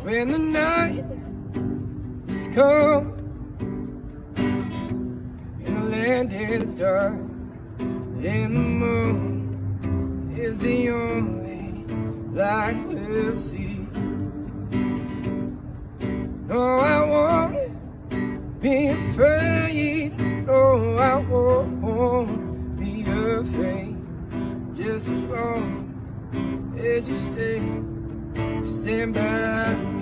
when the night is cold and the land is dark and the moon is the only light we'll see. No, I won't be afraid. No, I won't be afraid. Just as long as you stand by me.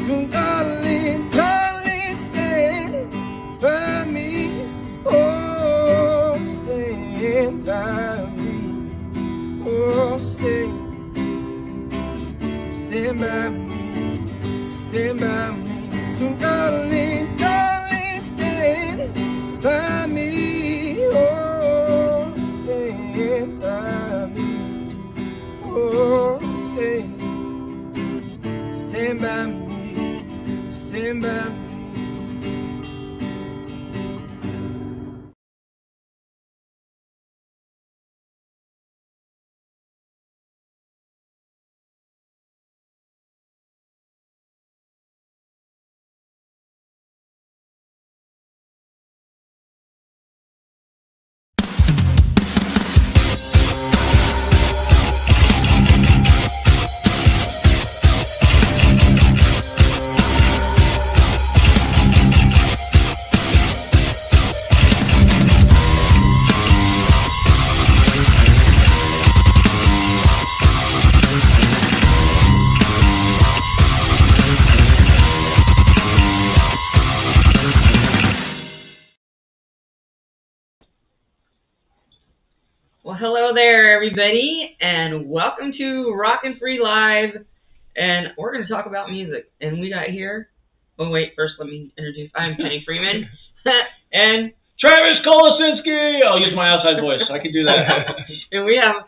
So darling, darling, stand by me. Oh, stand by me. Oh, stand by me. Stand by me. So darling, darling, stand by me. Oh, stand by me. Oh, stand by me. Stand by me. Well, hello there, everybody, and welcome to Rockin' Free Live, and we're going to talk about music, and we got here, oh wait, first let me introduce, I'm Penny Freeman, and Travis Kolosinski! I'll use my outside voice, I can do that. and we have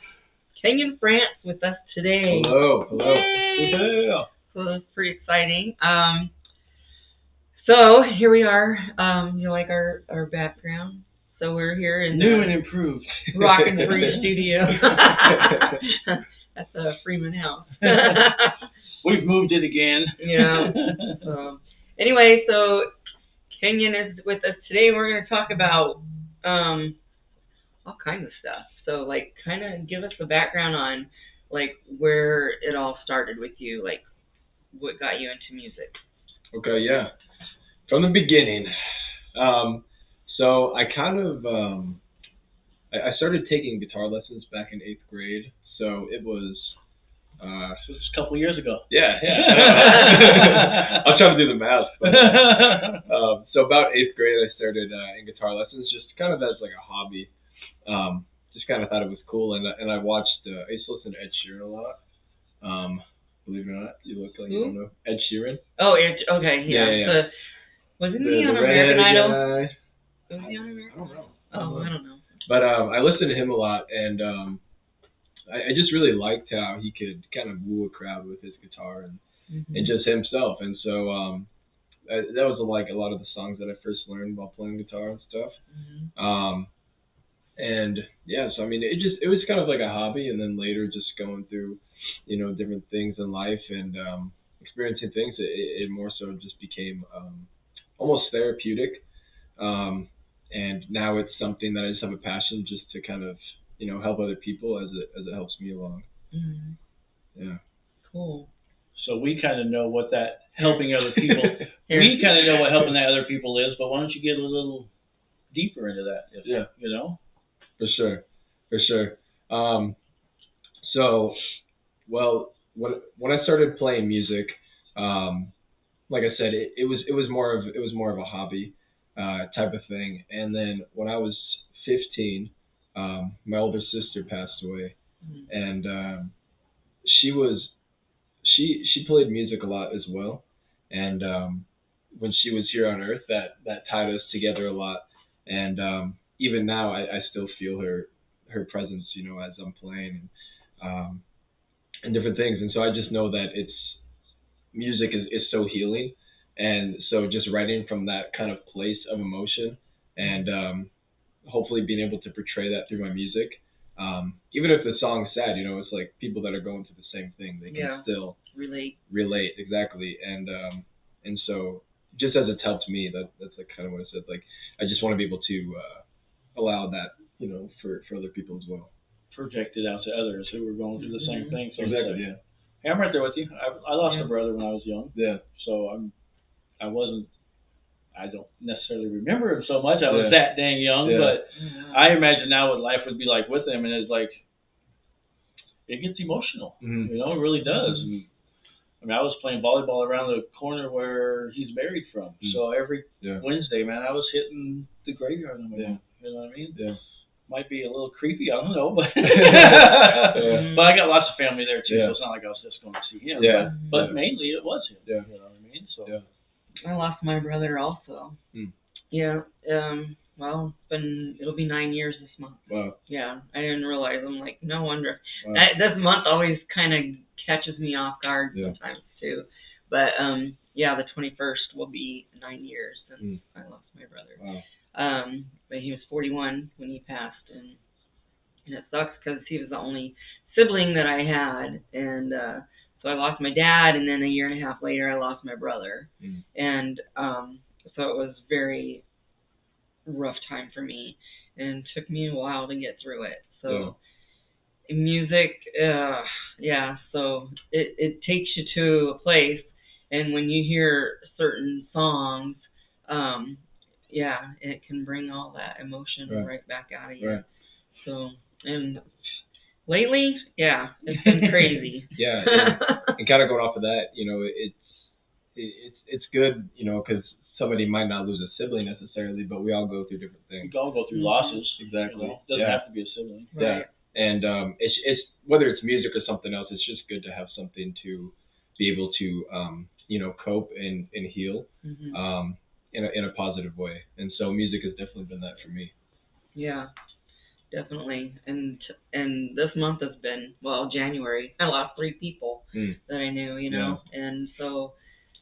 Kenyon France with us today. Hello. Yay! So that's pretty exciting. So here we are, you like our background? So we're here in New and improved Rockin' Free Studio at the Freeman House. We've moved it again. Yeah. Anyway, so Kenyon is with us today. We're going to talk about all kinds of stuff. So, like, kind of give us the background on, like, where it all started with you, like, what got you into music. Okay, yeah. From the beginning. So I kind of, I started taking guitar lessons back in 8th grade. So it was... This was a couple of years ago. Yeah. I'm trying to do the math. But, so about 8th grade, I started in guitar lessons, just kind of as like a hobby. Just kind of thought it was cool, and I watched. I used to listen to Ed Sheeran a lot. Believe it or not, you look like you don't know Ed Sheeran. Oh, okay, yeah. Wasn't he on American Idol? Was he on American Idol? Oh, I don't know. But I listened to him a lot, and I just really liked how he could kind of woo a crowd with his guitar and just himself. And so that was like a lot of the songs that I first learned while playing guitar and stuff. And yeah, so I mean, it was kind of like a hobby, and then later just going through, different things in life and experiencing things, it more so just became almost therapeutic. And now it's something that I just have a passion just to kind of, help other people as it helps me along. Yeah. Cool. So we kind of know what that helping other people, we kind of know what helping that other people is, but why don't you get a little deeper into that? Yeah. For sure. So, well, when I started playing music, like I said, it was more of a hobby type of thing. And then when I was 15, my older sister passed away, and she played music a lot as well. And when she was here on Earth, that tied us together a lot. And even now, I still feel her presence, as I'm playing and different things. And so I just know that music is so healing. And so just writing from that kind of place of emotion and hopefully being able to portray that through my music even if the song's sad, you know, it's like people that are going through the same thing, they can still relate exactly. And so just as it's helped me, that's like kind of what I said. Like I just want to be able to allow that, you know, for other people as well. Project it out to others who were going through the same thing. So Exactly. Yeah. Hey, I'm right there with you. I lost a brother when I was young. Yeah. So I don't necessarily remember him so much. I was that dang young, but I imagine now what life would be like with him, and it's like it gets emotional. Mm-hmm. You know, it really does. Mm-hmm. I mean, I was playing volleyball around the corner where he's buried from. Mm-hmm. So every Wednesday, man, I was hitting the graveyard on my own. You know what I mean? Yeah. Might be a little creepy, I don't know, but but I got lots of family there too, so it's not like I was just going to see him. Yeah. But mainly it was him. Yeah. You know what I mean? So I lost my brother also. Mm. Yeah. Well, it'll be 9 years this month. Wow. Yeah. I didn't realize. I'm like, no wonder. Wow. This month always kind of catches me off guard sometimes too. But the 21st will be 9 years since I lost my brother. Wow. But he was 41 when he passed, and it sucks because he was the only sibling that I had, and so I lost my dad, and then a year and a half later I lost my brother, and so it was very rough time for me, and it took me a while to get through it. So music, so it takes you to a place, and when you hear certain songs, it can bring all that emotion right back out of you. Right. So, and lately, it's been crazy. And kind of going off of that, you know, it's good, you know, because somebody might not lose a sibling necessarily, but we all go through different things. We all go through losses. Exactly. You know? It doesn't have to be a sibling. Right. Yeah. And it's whether it's music or something else, it's just good to have something to be able to you know, cope and heal. Mm-hmm. In a positive way, and so music has definitely been that for me. Yeah, definitely. And this month has been, January. I lost 3 people that I knew, you know, and so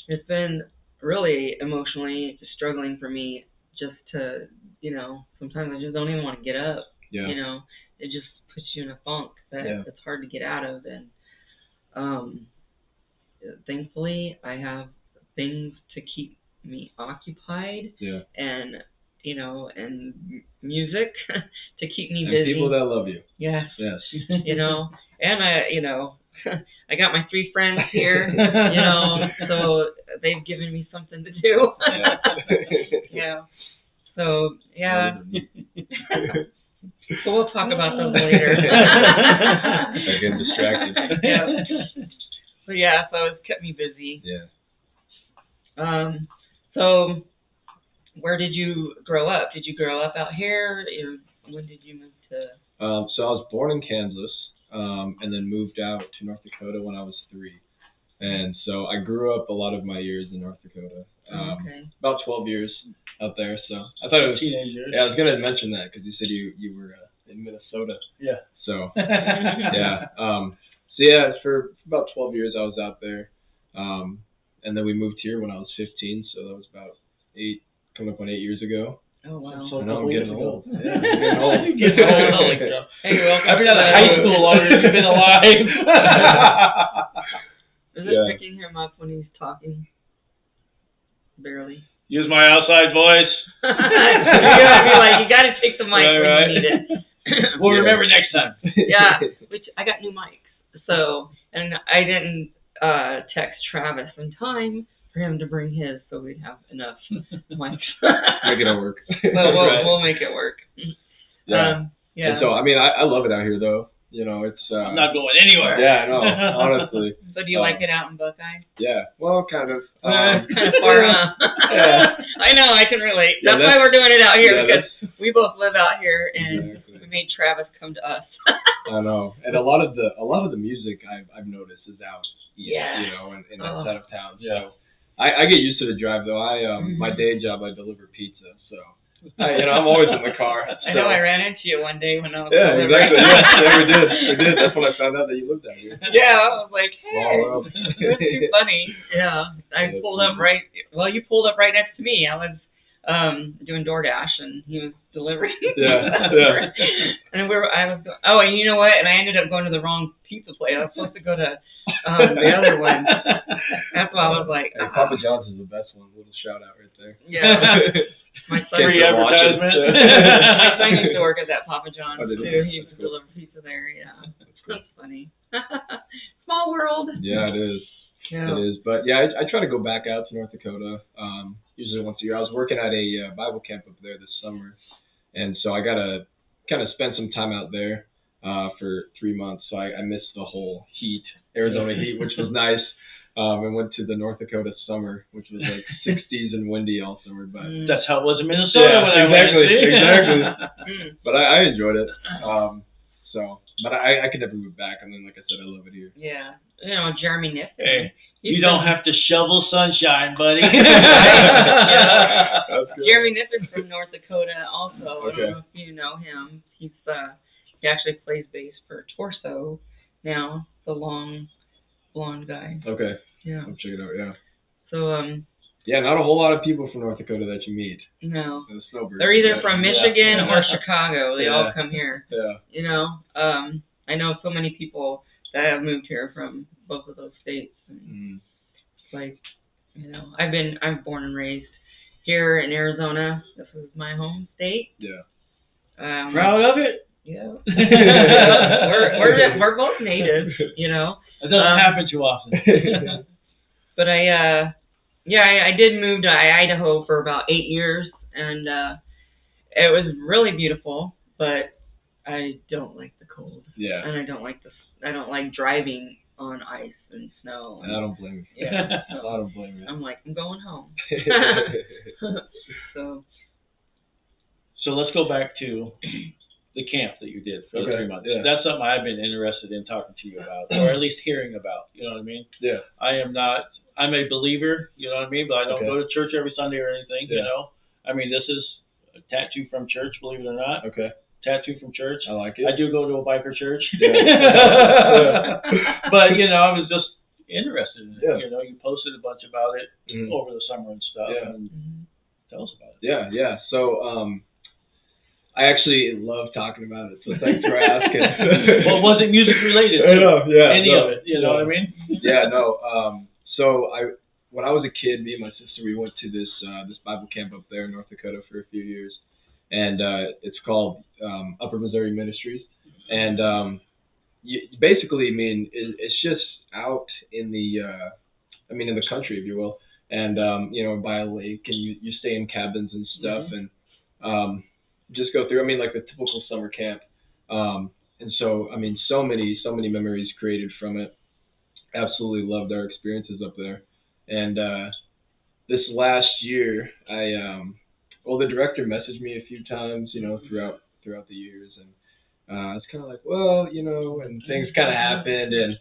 it's been really emotionally struggling for me. Just to, you know, sometimes I just don't even want to get up. Yeah. You know, it just puts you in a funk that it's hard to get out of, and thankfully I have things to keep me occupied, and you know, and music to keep me busy. And people that love you. Yes. You know, and I got my 3 friends here, you know, so they've given me something to do. So so we'll talk about those later. I get distracted. So it's kept me busy. Yeah. So where did you grow up? Did you grow up out here? When did you move to? So I was born in Kansas, and then moved out to North Dakota when I was 3. And so I grew up a lot of my years in North Dakota. About 12 years out there. So I thought it was teenage years. Yeah, I was gonna mention that because you said you were in Minnesota. Yeah. So for about 12 years I was out there. And then we moved here when I was 15, so that was about coming up on 8 years ago. Oh, wow. So now I'm getting old. Yeah, I'm getting old. Hey, welcome. I've been out of high school longer than you've been alive. Is it picking him up when he's talking? Barely. Use my outside voice. You gotta take the mic when you need it. We'll remember next time. Which I got new mics. So, and I didn't text Travis in time for him to bring his, so we'd have enough mics. Make it work. But we'll make it work. Yeah. And so, I mean, I love it out here, though. You know, it's... I'm not going anywhere. Yeah, no, honestly. So do you like it out in Buckeye? Yeah, well, kind of. It's kind of far, huh? Yeah. I know, I can relate. That's why we're doing it out here, because we both live out here, and we made Travis come to us. I know. And a lot of the music I've noticed is out east, you know, in that side of town. So I get used to the drive, though. My day job, I deliver pizza, so... I'm always in the car. So. I know I ran into you one day when I was exactly. Yeah, we did. That's when I found out that you lived out here. Yeah, I was like, hey, it was too funny. Yeah, I pulled up right. Well, you pulled up right next to me. I was doing DoorDash, and he was delivering. Yeah. And and you know what? And I ended up going to the wrong pizza place. I was supposed to go to the other one. That's why I was like, hey, Papa John's is the best one. Little shout out right there. Yeah. My son Free advertisement. My son used to work at that Papa John's too. He used to deliver pizza there. Yeah. That's funny. Small world. Yeah, it is. Yeah. It is. But yeah, I try to go back out to North Dakota usually once a year. I was working at a Bible camp up there this summer, and so I got to kind of spend some time out there for 3 months. So I missed the whole Arizona heat, which was nice. And went to the North Dakota summer, which was like 60s and windy all summer. But that's how it was in Minnesota when I went. Exactly. But I enjoyed it. But I could never move back. And then, like I said, I love it here. Yeah. You know, Jeremy Niffen. Hey, you don't have to shovel sunshine, buddy. Jeremy Niffen's from North Dakota also. Okay. I don't know if you know him. He actually plays bass for Torso now, the long blonde guy. Okay. Yeah. I'll check it out, yeah. So, yeah, not a whole lot of people from North Dakota that you meet. No. The snowbirds. They're either from Michigan or Chicago. They all come here. Yeah. You know, I know so many people that have moved here from both of those states. And it's like, you know, I'm born and raised here in Arizona. This is my home state. Yeah. Proud of it? Yeah. we're both natives, you know. It doesn't happen too often. But I did move to Idaho for about 8 years, and it was really beautiful, but I don't like the cold. Yeah. And I don't like driving on ice and snow. And I don't blame you. Yeah. So I don't blame you. I'm like, I'm going home. So let's go back to the camp that you did for the 3 months. Yeah. That's something I've been interested in talking to you about, or at least hearing about. You know what I mean? Yeah. I'm a believer, you know what I mean? But I don't go to church every Sunday or anything, you know? I mean, this is a tattoo from church, believe it or not. Okay. Tattoo from church. I like it. I do go to a biker church. Yeah. But, you know, I was just interested in it. Yeah. You know, you posted a bunch about it over the summer and stuff. Yeah. And tell us about it. Yeah. So, I actually love talking about it, so thanks for asking. Well, was it music related? I know, yeah. Any of it, you know what I mean? Yeah, no. So when I was a kid, me and my sister, we went to this Bible camp up there in North Dakota for a few years, and it's called Upper Missouri Ministries, and basically, I mean, it's just out in the country, if you will, and you know, by a lake, and you stay in cabins and stuff, and just go through, I mean, like the typical summer camp. And so, I mean, so many memories created from it. Absolutely loved our experiences up there. And this last year, the director messaged me a few times, you know, throughout the years. And it's kind of like, well, you know, and things kind of happened. And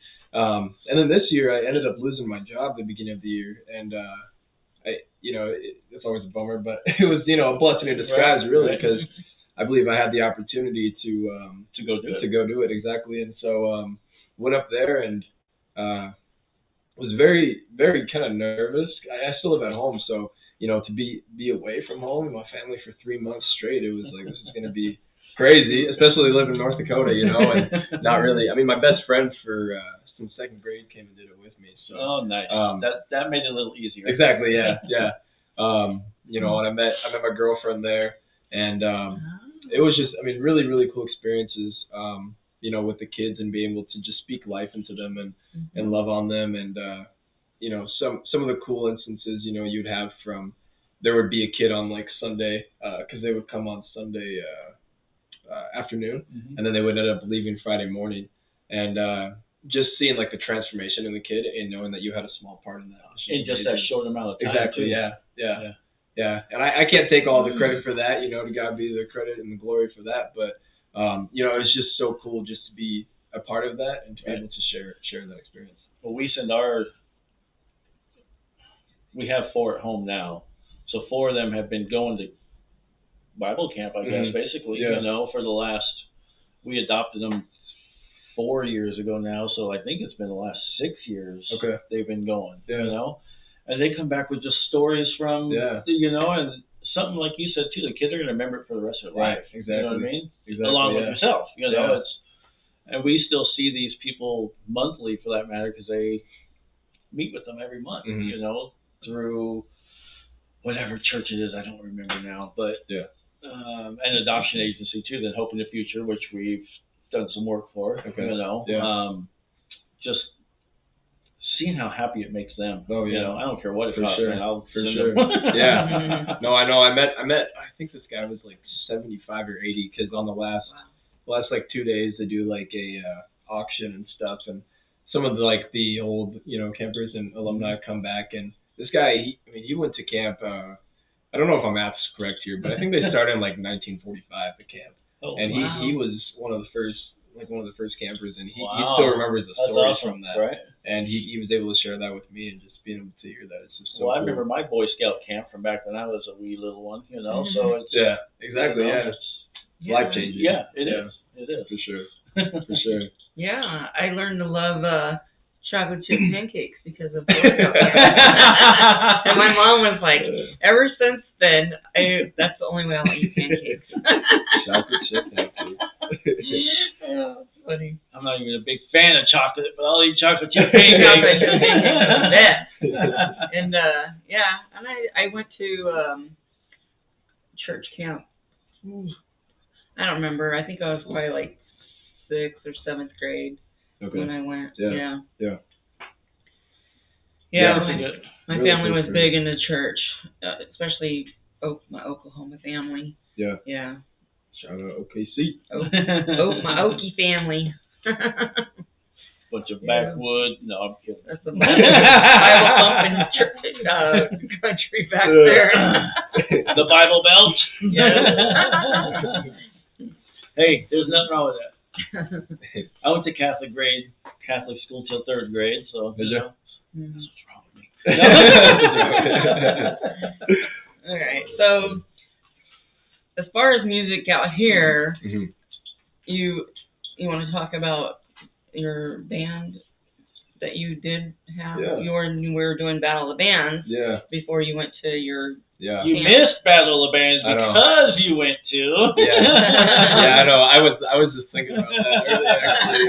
then this year, I ended up losing my job at the beginning of the year. And it's always a bummer, but it was, you know, a blessing in disguise, really, because I believe I had the opportunity to go do it, exactly. And so went up there and was very, very kind of nervous. I still live at home, so, you know, to be away from home and my family for 3 months straight, it was like, this is going to be crazy, especially living in North Dakota, you know, and not really. I mean, my best friend since second grade came and did it with me. So nice. That made it a little easier. Exactly. Yeah. You know, and I met my girlfriend there, and it was just, I mean, really, really cool experiences. You know, with the kids and being able to just speak life into them and love on them, and you know, some of the cool instances, you know, you'd have there would be a kid on like Sunday, because they would come on Sunday afternoon, and then they would end up leaving Friday morning, and just seeing like the transformation in the kid and knowing that you had a small part in that. In just that short amount of time. Exactly. Too. Yeah. And I can't take all the credit for that, you know, to God be the credit and the glory for that. But, you know, it's just so cool just to be a part of that and to be able to share that experience. Well, we have 4 at home now. So 4 of them have been going to Bible camp, I guess, basically, you know, for the last, we adopted them 4 years ago now. So I think it's been the last 6 years they've been going, you know. And they come back with just stories from, you know, and something like you said too. The kids are going to remember it for the rest of their life. Exactly. You know what I mean? Exactly. Along with yourself. You know, it's, and we still see these people monthly, for that matter, because they meet with them every month. You know, through whatever church it is, I don't remember now, but an adoption agency too. Then Hope in the Future, which we've done some work for. Okay. You know, just seeing how happy it makes them. Oh yeah. You know, I don't care what it costs. Sure. I'll for sure. Yeah. No, I know. I met. I think this guy was like 75 or 80 because on the last like 2 days they do like a auction and stuff, and some of the old campers and alumni come back, and this guy he went to camp. I don't know if my math's correct here, but I think they started in like 1945 at camp, and he was one of the first campers, and he still remembers the stories from that, right? And he was able to share that with me, and just being able to hear that, it's just so cool. I remember my Boy Scout camp from back when I was a wee little one, so it's exactly, it's life changing. Yeah, it is. It is for sure, for sure. Yeah, I learned to love chocolate chip pancakes because of Boy Scout camp. And my mom was like, ever since then, that's the only way I'll eat pancakes. Chocolate chip pancakes. Oh, funny. I'm not even a big fan of chocolate, but I'll eat chocolate chip pancakes. Chocolate chip pancakes are the best. And and I went to church camp. I don't remember. I think I was probably like 6th or 7th grade when I went. Yeah. My family was big into church, especially my Oklahoma family. Yeah. Shout out OKC. My Okie family. Bunch of backwood. No, I'm kidding. That's the Bible thumping country back there. The Bible Belt. Yeah. Hey, there's nothing wrong with that. I went to Catholic school till 3rd grade, so that's what's wrong with me. All right, so as far as music out here, you want to talk about your band that you did have? You were doing Battle of the Bands before you went to your You missed Battle of the Bands because you went to. I know. I was just thinking about that earlier, actually.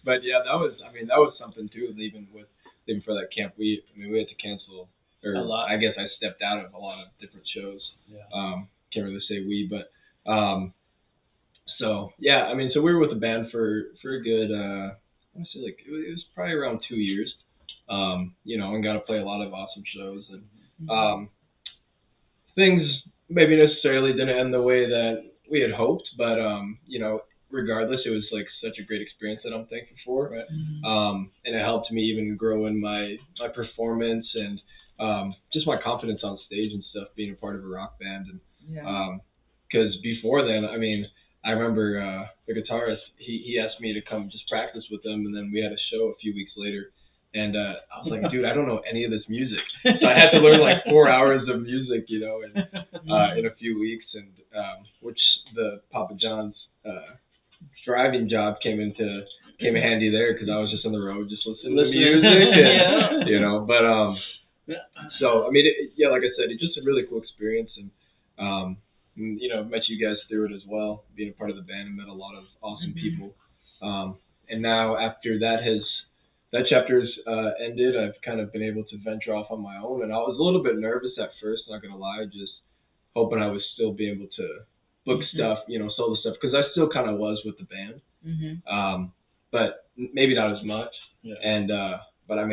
But that was something too. Leaving for that camp, we had to cancel. Or a lot. I guess I stepped out of a lot of different shows. Can't really say we, but so we were with the band for a good I want to say it was probably around 2 years. And got to play a lot of awesome shows, and things maybe necessarily didn't end the way that we had hoped, but regardless, it was like such a great experience that I'm thankful for. Right? And it helped me even grow in my performance and just my confidence on stage and stuff, being a part of a rock band. And because before then, I remember the guitarist, he asked me to come just practice with him, and then we had a show a few weeks later. And I was like, dude, I don't know any of this music. So I had to learn like 4 hours of music, in a few weeks, and which the Papa John's driving job came in handy there, because I was just on the road just listening to music, and, but so like I said, it's just a really cool experience, and met you guys through it as well, being a part of the band, and met a lot of awesome people. And now after that chapter's ended, I've kind of been able to venture off on my own, and I was a little bit nervous at first, not gonna lie, just hoping I would still be able to book stuff, solo stuff, because I still kind of was with the band, but maybe not as much. And but I've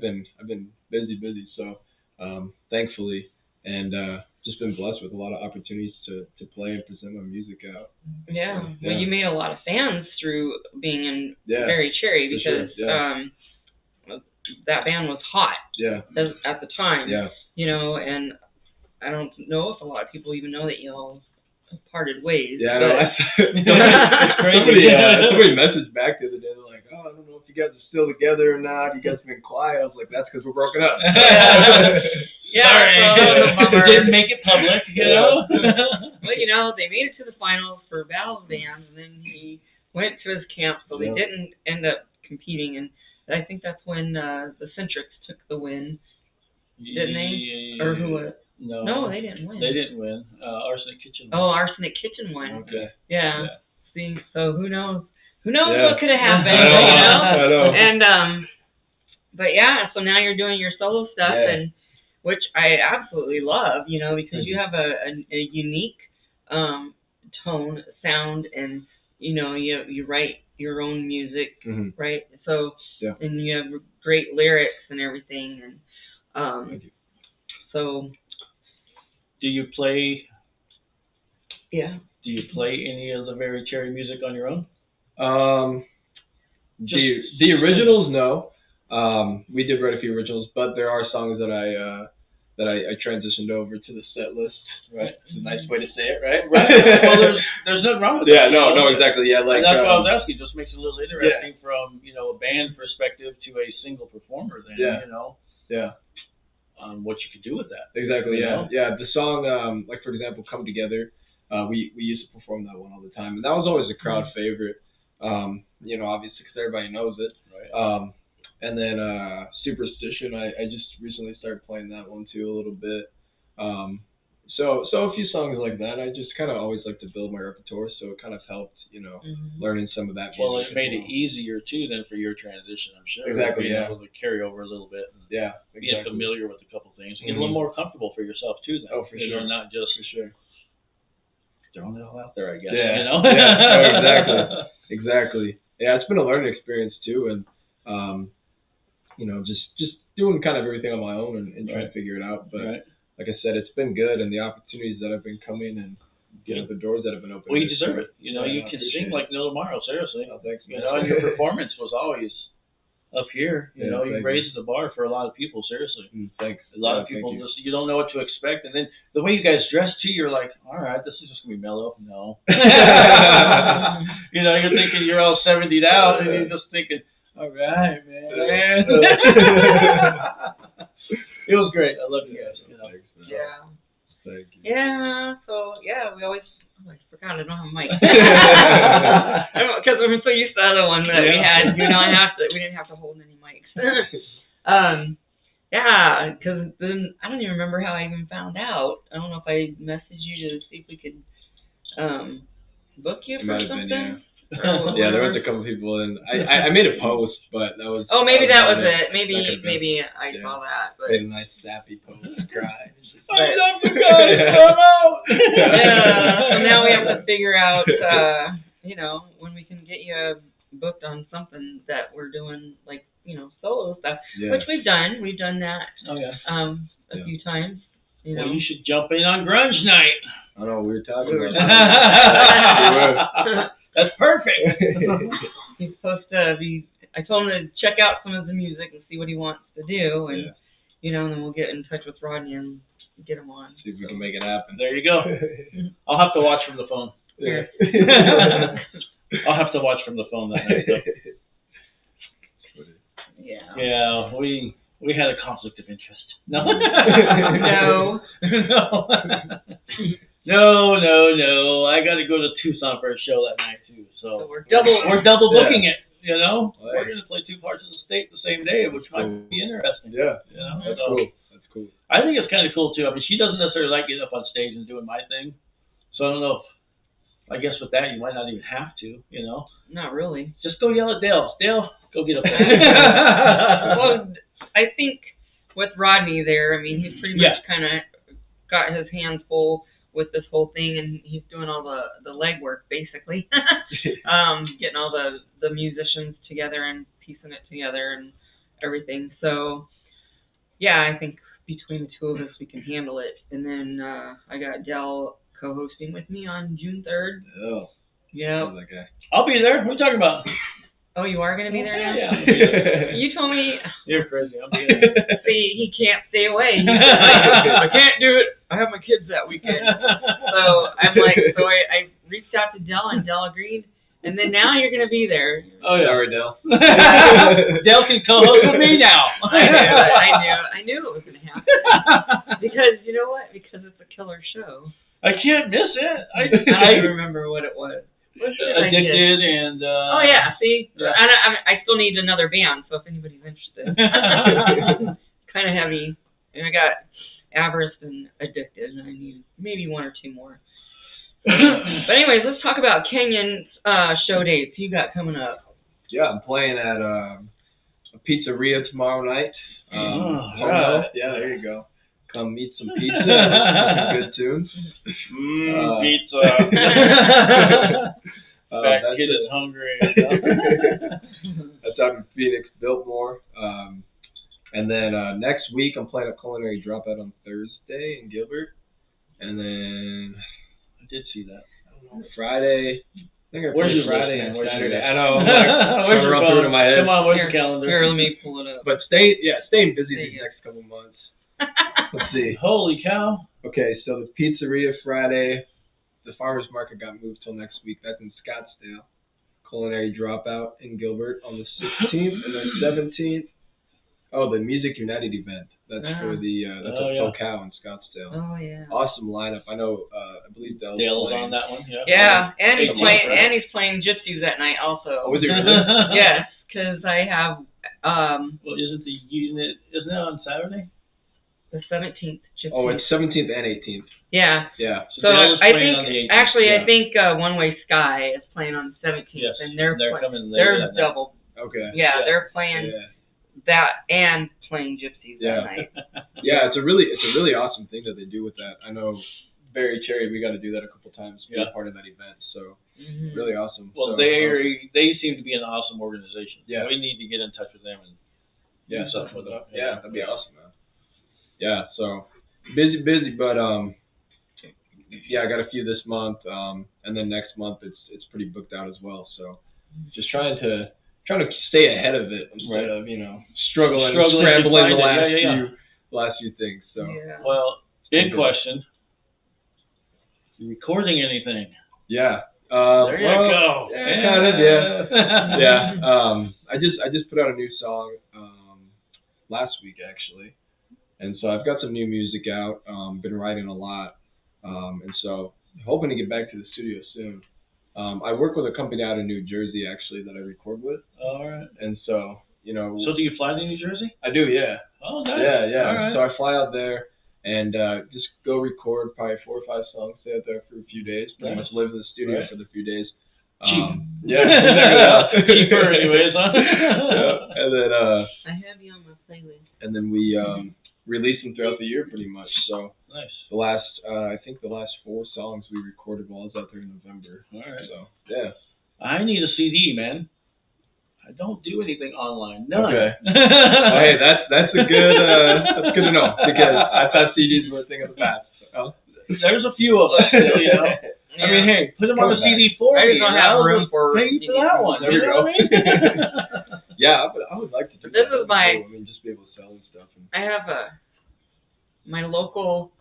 been busy, so thankfully, and just been blessed with a lot of opportunities to play and present my music out. Well, you made a lot of fans through being in Very Cherry, because that band was hot at the time. And I don't know if a lot of people even know that y'all parted ways. Somebody messaged back the other day. They're like, "Oh, I don't know if you guys are still together or not. You guys have been quiet." I was like, "That's because we're broken up." Sorry. Didn't make it public, Well, they made it to the finals for Battle of the Bands, and then he went to his camp, so they didn't end up competing. And I think that's when the Centrics took the win, didn't they? Or who was? No, they didn't win. They didn't win. Arsenic Kitchen won. Oh, Arsenic Kitchen won. Okay. Yeah. See, so who knows? Who knows Yeah. what could have happened? I know. And but yeah, so now you're doing your solo stuff, Yeah. and which I absolutely love, because you have a unique tone, sound, and you write your own music, right? So and you have great lyrics and everything, and Thank you. so. Do you play? Yeah. Do you play any of the Very Cherry music on your own? The originals, no. We did write a few originals, but there are songs that I transitioned over to the set list. Right. It's a nice way to say it, right? Right. Well, there's nothing wrong with that. Yeah. No. Exactly. Yeah. Like and that's what I was asking. It just makes it a little interesting from a band perspective to a single performer. Then Yeah. What you could do with that. Exactly. You Yeah. know? Yeah. The song, like for example, "Come Together." We used to perform that one all the time, and that was always a crowd favorite. Obviously because everybody knows it. Right. And then "Superstition," I just recently started playing that one too a little bit. So a few songs like that. I just kind of always like to build my repertoire, so it kind of helped, learning some of that music. Well, it made it easier too then for your transition, I'm sure. Exactly. Being able to carry over a little bit. And exactly. Being familiar with a couple things, you get a little more comfortable for yourself too. Then. Oh, for sure. Not just for sure. Throwing it all out there, I guess. Yeah. Oh, Exactly. Yeah, it's been a learning experience too, and just doing kind of everything on my own and trying to figure it out. But like I said, it's been good, and the opportunities that have been coming and the doors that have been opened. Well, you deserve it. You can sing like no tomorrow. Seriously. Oh, thanks, man. And your performance was always up here. You raised the bar for a lot of people. Seriously. Thanks. A lot of people you don't know what to expect, and then the way you guys dress too, you're like, all right, this is just gonna be mellow. No. You're thinking you're all 70'd out, and you're just thinking, all right, man. It was great. I love you guys. Thanks, man. Yeah. Thank you. Yeah. So we always. Oh, I forgot I don't have a mic. Because I'm so used to the other one that we had. We didn't have to hold any mics. Yeah, because then I don't even remember how I even found out. I don't know if I messaged you to see if we could book you for something. Yeah, there was a couple people, and I made a post, but that was. Oh, maybe that was it. Maybe I saw that. But. Made a nice sappy post and cried. I forgot. Come out. Yeah. So now we have to figure out, when we can get you booked on something that we're doing, like solo stuff, which we've done. We've done that. Oh yeah. A few times. Well, you should jump in on Grunge Night. I know we were talking about that. That's perfect. He's supposed to be. I told him to check out some of the music and see what he wants to do, and and then we'll get in touch with Rodney and get him on. See if we can make it happen. There you go. I'll have to watch from the phone. Yeah. I'll have to watch from the phone that night. Yeah. Yeah, we had a conflict of interest. No. No. I got to go to Tucson for a show that night too. So we're double booking it. We're Right. going to play two parts of the state the same day, which might be interesting. Yeah. That's cool. That's cool. I think it's kind of cool too. I mean, she doesn't necessarily like getting up on stage and doing my thing, so I don't know. I guess with that, you might not even have to. Not really. Just go yell at Dale. Dale, go get up there. Well, I think with Rodney there, I mean, he's pretty much kind of got his hands full with this whole thing, and he's doing all the legwork basically, getting all the musicians together and piecing it together and everything. So, yeah, I think between the two of us, we can handle it. And then I got Dell co-hosting with me on June 3rd. Oh. Yeah. That guy. I'll be there. What are you talking about? Oh, you are going to be there now? Yeah. You told me. You're crazy. I'll be there. See, he can't stay away. He's like, I can't do it. I have my kids that weekend. So I'm like, I reached out to Dell, and Dell agreed. And then now you're going to be there. Oh, yeah. Sorry, Dell. Dell can co-host with me now. I knew it was going to happen. Because, you know what? Because it's a killer show. I can't miss it. I don't even remember what it was. Addicted and... oh, yeah. See? Yeah. I still need another band, so if anybody's interested. Kind of heavy. And I got... avarice and addicted, and I need maybe 1 or 2 more. But anyways, let's talk about Kenyon's show dates you got coming up. Yeah, I'm playing at a pizzeria tomorrow night. Right. Yeah, there you go. Come eat some pizza, some good tunes. Pizza. That kid is hungry. That's out in Phoenix, Biltmore. And then next week I'm playing a Culinary Dropout on Thursday in Gilbert. And then I did see that. I don't know, Friday. I think I Where's play your Friday list, and man? Saturday. Where's I know. I'm like, trying to run through it in my head. Come on, where's Here, your calendar? Here, let me pull it up. But staying busy these next couple months. Let's see. Holy cow. Okay, so the pizzeria Friday, the farmer's market got moved till next week. That's in Scottsdale. Culinary Dropout in Gilbert on the 16th, and then 17th. Oh, the Music United event. That's for the that's a Focal in Scottsdale. Oh yeah. Awesome lineup. I know. I believe Dale's on that one. Yeah, and he's playing Gypsies that night also. Oh, is he really? Yes, because I have Well, isn't the unit? Isn't that on Saturday? the 17th. Gypsies. Oh, it's 17th and 18th. Yeah. Yeah. So I think on the 18th. actually I think One Way Sky is playing on the 17th, Yes, and they're coming later they're that double. Okay. Yeah, they're playing that and playing Gypsies that night. Yeah, it's a really awesome thing that they do with that. I know Barry Cherry, we got to do that a couple times. Be a part of that event, so really awesome. Well, so, they seem to be an awesome organization. Yeah, we need to get in touch with them and do something with them. Yeah, that'd be awesome, man. Yeah, so busy, but I got a few this month, and then next month it's pretty booked out as well. So just trying to stay ahead of it instead of struggling and scrambling the last few things. So well, big question. You recording anything? Yeah. There you go. Kind of, yeah. Yeah. I just put out a new song last week actually, and so I've got some new music out. Been writing a lot, and so hoping to get back to the studio soon. I work with a company out in New Jersey actually that I record with. All right. And so So do you fly to New Jersey? I do, yeah. Oh, nice. Yeah. All right. So I fly out there and just go record probably 4 or 5 songs. Stay out there for a few days. Pretty much live in the studio for the few days. Cheap. Yeah. Cheaper anyways, huh? And then I have you on my playlist. And then we release them throughout the year pretty much. So nice. The last I think the last 4 songs we recorded while I was out there in November. All right. So yeah. I need a CD, man. I don't do anything online. None. Okay. Well, hey, that's a good that's good to know because I thought CDs were a thing of the past. So. There's a few of us still, Yeah. I mean, hey, put them on the CD for me. I just don't have room for pay for that one. There you go. Yeah, I would like to do this that. Is my. I mean, just be able to sell and stuff. I have my local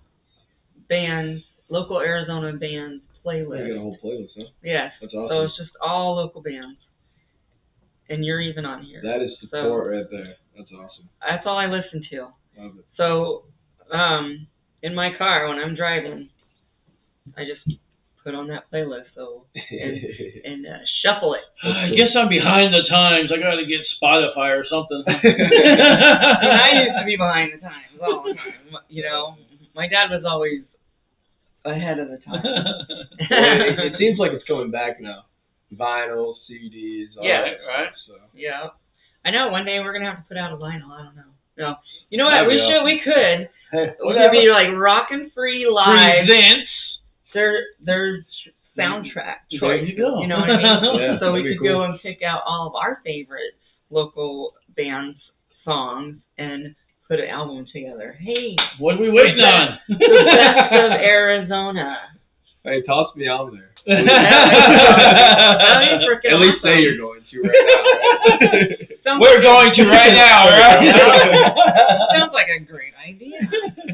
bands, local Arizona bands playlist. You got a whole playlist, huh? Yes. That's awesome. So it's just all local bands. And you're even on here. That is support right there. That's awesome. That's all I listen to. Love it. So, in my car when I'm driving, I just put on that playlist and shuffle it. I guess I'm behind the times. I got to get Spotify or something. I used to be behind the times all the time. My dad was always ahead of the time. Well, it seems like it's coming back now. Vinyl, CDs, all that right? So. Yeah. I know one day we're going to have to put out a vinyl. I don't know. No. You know what? We could. Hey, we could be like Rockin' Free Live. Presents. Their soundtrack choice. There you go. You know what I mean? Yeah, so we could cool. go and pick out all of our favorite local bands' songs and put an album together. Hey. What are we waiting on? The best of Arizona. Hey, toss me on there. At least say you're going to right now. We're going to right now, right? Sounds like a great idea.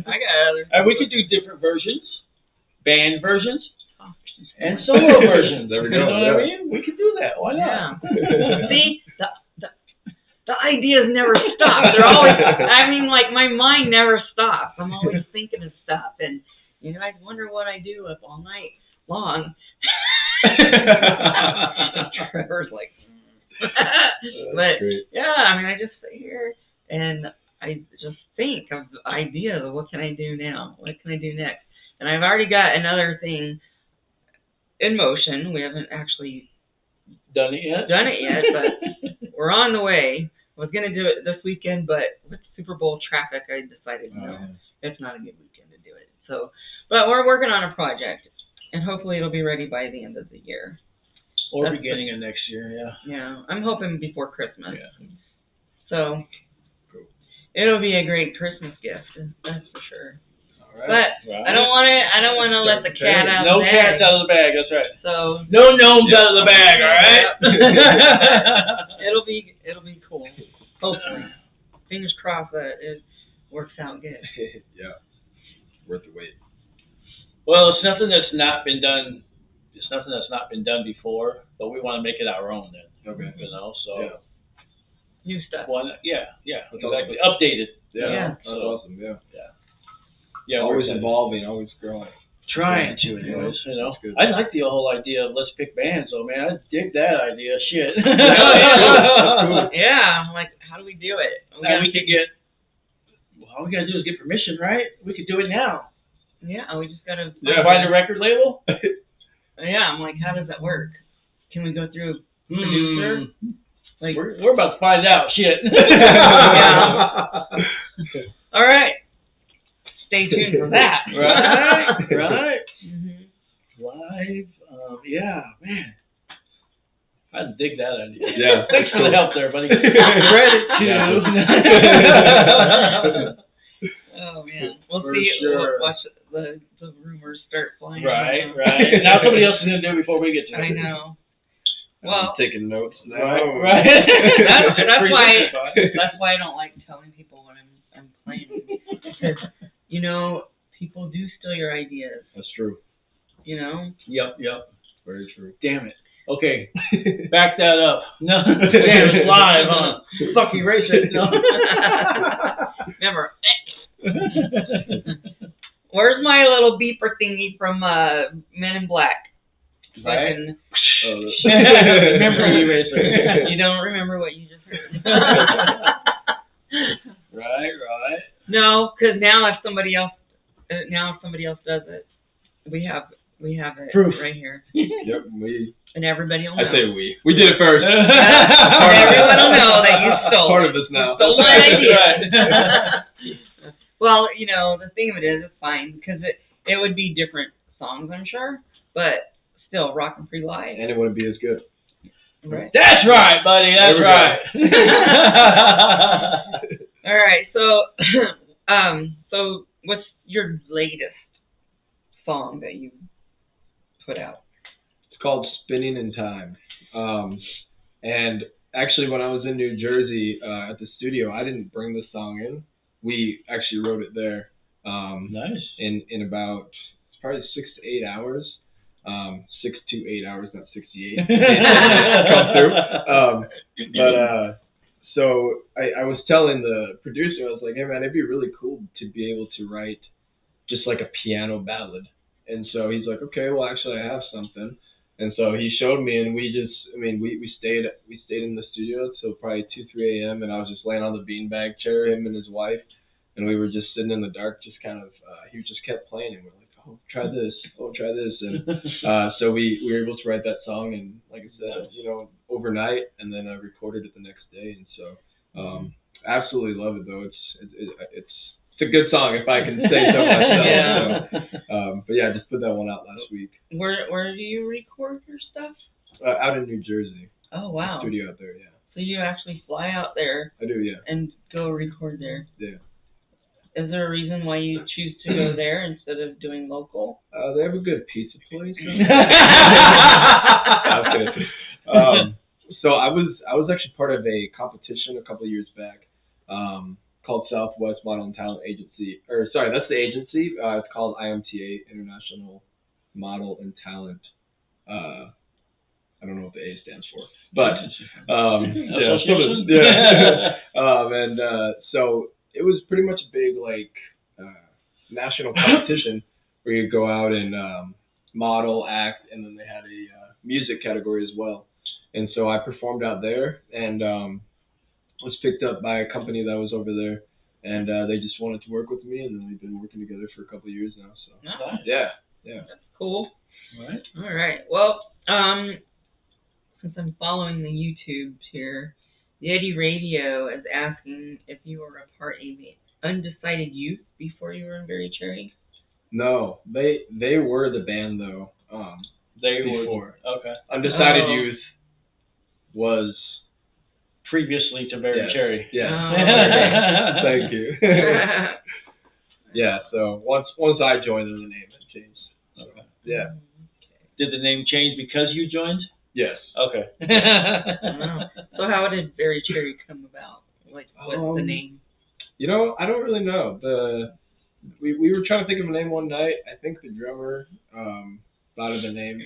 I got other. And we could do different versions, band versions, and solo versions. There we go. You know what I mean? We could do that. Why not? Yeah. See, the ideas never stop. They're always. I mean, like my mind never stops. I'm always thinking of stuff, and I wonder what I do up all night long. Trevor's like, but great. Yeah, I mean, I just sit here and I just think of ideas of what can I do now. we do next. And I've already got another thing in motion. We haven't actually done it yet, but we're on the way. I was going to do it this weekend, but with Super Bowl traffic, I decided it's not a good weekend to do it. So, but we're working on a project, and hopefully it'll be ready by the end of the year. Or beginning of next year, Yeah, I'm hoping before Christmas. Yeah. So, cool. It'll be a great Christmas gift, that's for sure. All right. But I don't want to let the cat out of No the bag. cats out of the bag. That's right. So no gnomes out of the bag. All right. It'll be cool. Hopefully, fingers crossed that it works out good. Yeah, worth the wait. Well, it's nothing that's not been done. It's nothing that's not been done before, but we want to make it our own then. Okay. You know, so new stuff. Yeah, That's exactly. awesome. Updated. Yeah. That's awesome. Yeah. Always evolving, always growing. Trying to, anyways, you know. I like the whole idea of let's pick bands, though, man. I dig that idea. Shit. Yeah. I'm like, how do we do it? We could get. All we gotta do is get permission, right? We could do it now. Yeah, we just gotta Find a record label. Yeah, I'm like, how does that work? Can we go through a producer? Like, we're about to find out. Shit. All right. Stay tuned for that. Right. Mm-hmm. Live. Yeah, man. I dig that idea. Yeah. Thanks for the help there, buddy. Oh man, we'll For see. sure. Watch the rumors start flying. Right. Now somebody else is gonna do it before we get to it. I know. Well, I'm taking notes now. Right. That's why I don't like telling people when I'm playing, because people do steal your ideas. That's true. Yep. Very true. Damn it. Okay, back that up. No, damn, it's live, huh? Fuck, erase it. No. Remember. Where's my little beeper thingy from Men in Black? Right. Remember you erase it. You don't remember what you just heard. Right. No, because now if somebody else does it, we have it Proof right here. Yep, And everybody will know. I say we. We did it first. And everyone will know that you stole part of this now. Stole my idea. Well, the thing of it is, it's fine, because it would be different songs, I'm sure, but still, Rockin' Free Live. And it wouldn't be as good. Right. That's right, buddy. That's right. All right. So what's your latest song that you put out? It's called Spinning in Time. And actually, when I was in New Jersey at the studio, I didn't bring the song in. We actually wrote it there. Nice. In about, it's probably 6 to 8 hours. 6 to 8 hours, not 68. Come through. So I was telling the producer, I was like, hey man, it'd be really cool to be able to write just like a piano ballad. And so he's like, okay, well actually I have something. And so he showed me, and we stayed in the studio till probably 2-3 a.m. and I was just laying on the beanbag chair, him and his wife, and we were just sitting in the dark, just kind of he just kept playing, and we're like, oh, try this, and so we were able to write that song, and like I said, overnight, and then I recorded it the next day, and so absolutely love it though. It's a good song, if I can say so myself. Yeah. So, but yeah, just put that one out last week. Where do you record your stuff? Out in New Jersey. Oh wow. Studio out there, yeah. So you actually fly out there? I do, yeah. And go record there? Yeah. Is there a reason why you choose to go there instead of doing local? They have a good pizza place. So I was actually part of a competition a couple of years back. Called Southwest Model and Talent Agency, that's the agency. It's called IMTA, International Model and Talent. I don't know what the A stands for, but so it was pretty much a big national competition where you go out and model, act, and then they had a music category as well. And so I performed out there, and was picked up by a company that was over there and they just wanted to work with me, and then we've been working together for a couple of years now. So Nice. yeah. That's cool. Right. All right. Well, since I'm following the YouTubes here, the Eddie Radio is asking if you were a part of the Undecided Youth before you were in Very Cherry. No, they were the band though. They Before. were. Okay. Undecided Youth was Previously to Very Cherry. Yeah. Oh. Thank you. Yeah. So once I joined, then the name had changed. So, Okay. yeah. Did the name change because you joined? Yes. Okay. Wow. So how did Very Cherry come about? Like, what's the name? You know, I don't really know. We were trying to think of a name one night. I think the drummer thought of the name.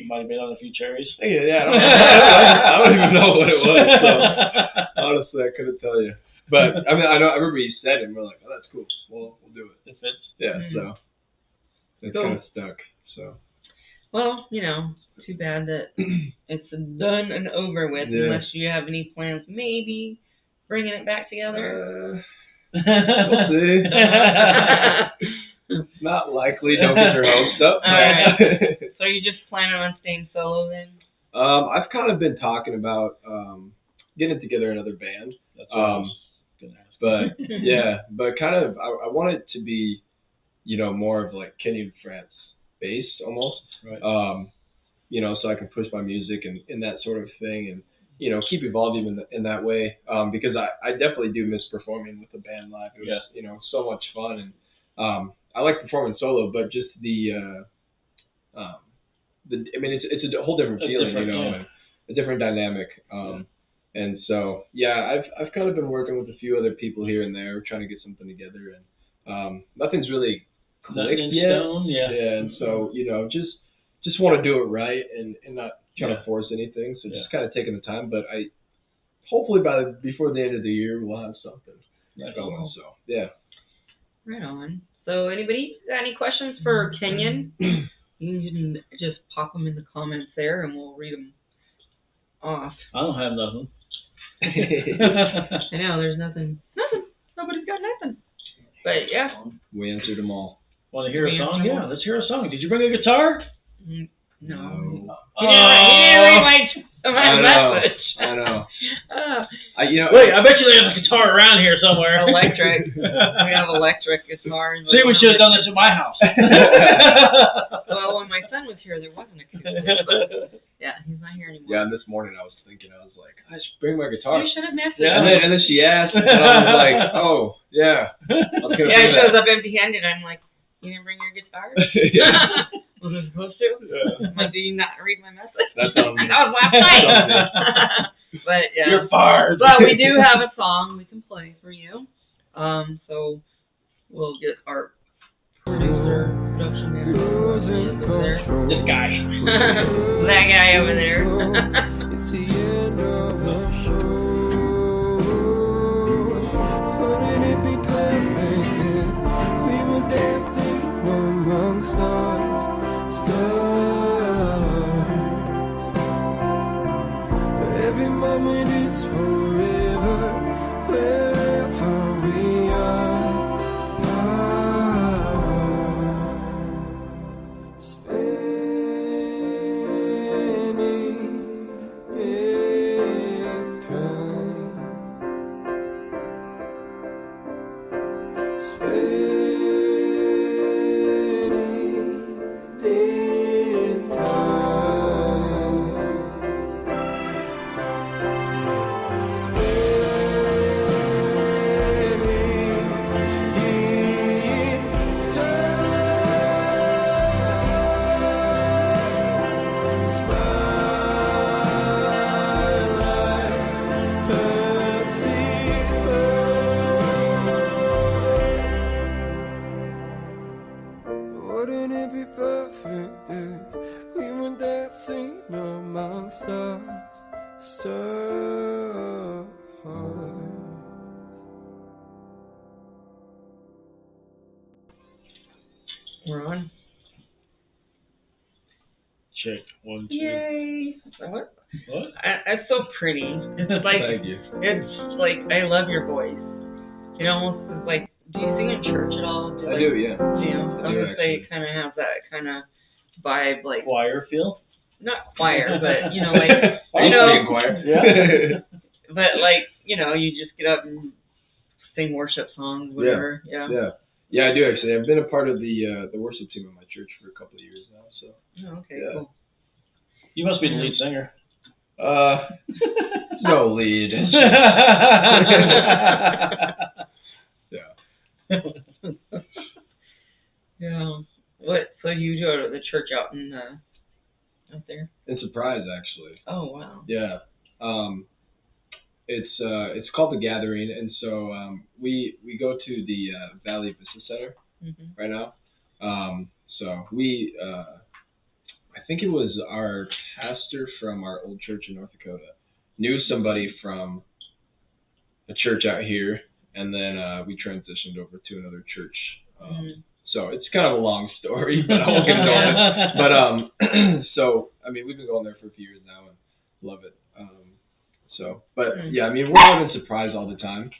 Might have been on a few cherries. Yeah, I don't even know what it was. So honestly, I couldn't tell you. But I mean, I remember you said it, and we're like, oh, that's cool. We'll do it. It fits. Yeah. So it Cool. kind of stuck. So. Well, too bad that it's done and over with. Yeah. Unless you have any plans, maybe bringing it back together. We'll see. Not likely. Don't get your hopes up. All right. So you're just planning on staying solo then? I've kind of been talking about getting together another band. That's what I was gonna ask. But yeah, but kind of I want it to be, more of like Kenyon France based almost. Right. So I can push my music and that sort of thing, and keep evolving in that way. Because I definitely do miss performing with the band live. It was so much fun, and I like performing solo, but just it's a whole different feeling, and a different dynamic. And so I've kind of been working with a few other people here and there, trying to get something together, and nothing's really clicked yet. Yeah, and so just want to do it right and not trying to force anything. So just kind of taking the time, but hopefully before the end of the year we'll have something going. So yeah. Right on. So anybody got any questions for Kenyon? You can just pop them in the comments there, and we'll read them off. I don't have nothing. I know, there's nothing. Nobody's got nothing. But yeah. We answered them all. Want to hear a song? Yeah, let's hear a song. Did you bring a guitar? No. He didn't read my message. I know. Wait, I bet you there's a guitar around here somewhere. Electric. We have electric guitars. See, we should have done this at my house. Well, when my son was here, there wasn't a acoustic. But yeah, he's not here anymore. Yeah, and this morning I was like, I should bring my guitar. You should have messaged And then she asked, and I was like, oh, yeah. Yeah, he shows up empty-handed. I'm like, you didn't bring your guitar? Was I supposed to? Yeah. I'm like, do you not read my message? That's on me. That was last night. But yeah. You're fired. But we do have a song we can play for you. So we'll get our production manager. This guy. That guy over there. It's the end of the show. Wouldn't it be perfect if we were dancing among stars? Every moment is forever, wherever we are. Wouldn't it be perfect if we were dancing among stars? We're on. Check 1, 2. Yay! What? What? It's so pretty. It's like Thank you. it's like I love your voice, It almost is like, do you sing in church at all? I do, yeah. Yeah, I was gonna say actually. it kind of has that kind of vibe, like Choir feel? not choir, but you know, like I you used to be in know, choir. Yeah. but like you know, you just get up and sing worship songs, whatever. Yeah. Yeah, I do actually. I've been a part of the worship team at my church for a couple of years now. So. Oh, okay, Yeah. cool. You must be the lead singer. No lead. Yeah. Yeah. What? So you go to the church out in out there? In Surprise, actually. Oh wow. Yeah. It's called The Gathering, and so we go to the Valley Vista Center right now. So we I think it was our pastor from our old church in North Dakota knew somebody from a church out here, and then we transitioned over to another church. So it's kind of a long story, but I won't get into all it. But so I mean, we've been going there for a few years now and love it. Yeah, I mean, we're out in Surprise all the time.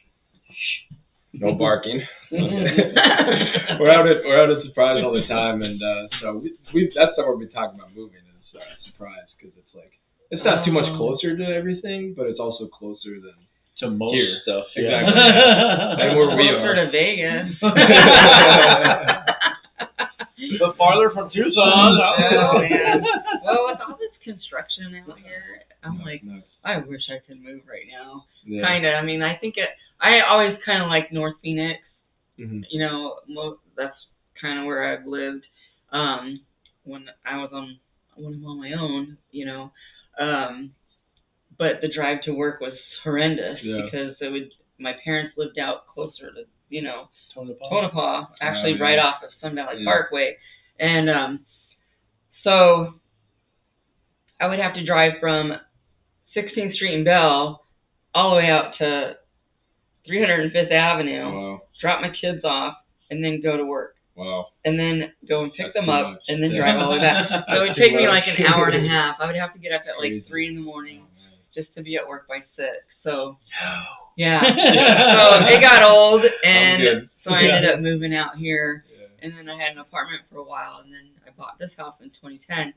No barking. we're out at Surprise all the time, and so we that's somewhere we've been talking about moving is Surprise, because it's like it's not too much closer to everything, but it's also closer than to most here. Stuff. Exactly. Yeah. And where we Closer are. to Vegas. But farther from Tucson. Oh man. Well, with all this construction out here, I'm like, I wish I could move right now. Yeah. Kind of. I mean, I think I always kind of like North Phoenix. Mm-hmm. You know, that's kind of where I've lived. When I was on my own, you know. But the drive to work was horrendous because my parents lived out closer to, you know, Tonopah, actually right off of Sun Valley Parkway. And so I would have to drive from 16th Street in Bell all the way out to 305th Avenue, drop my kids off, and then go to work. Wow. And then go and pick them up, and then drive all the way back. So it would take me like an hour and a half. I would have to get up at like 3 in the morning just to be at work by 6. So, yeah. So it got old, and so I ended up moving out here. And then I had an apartment for a while, and then I bought this house in 2010.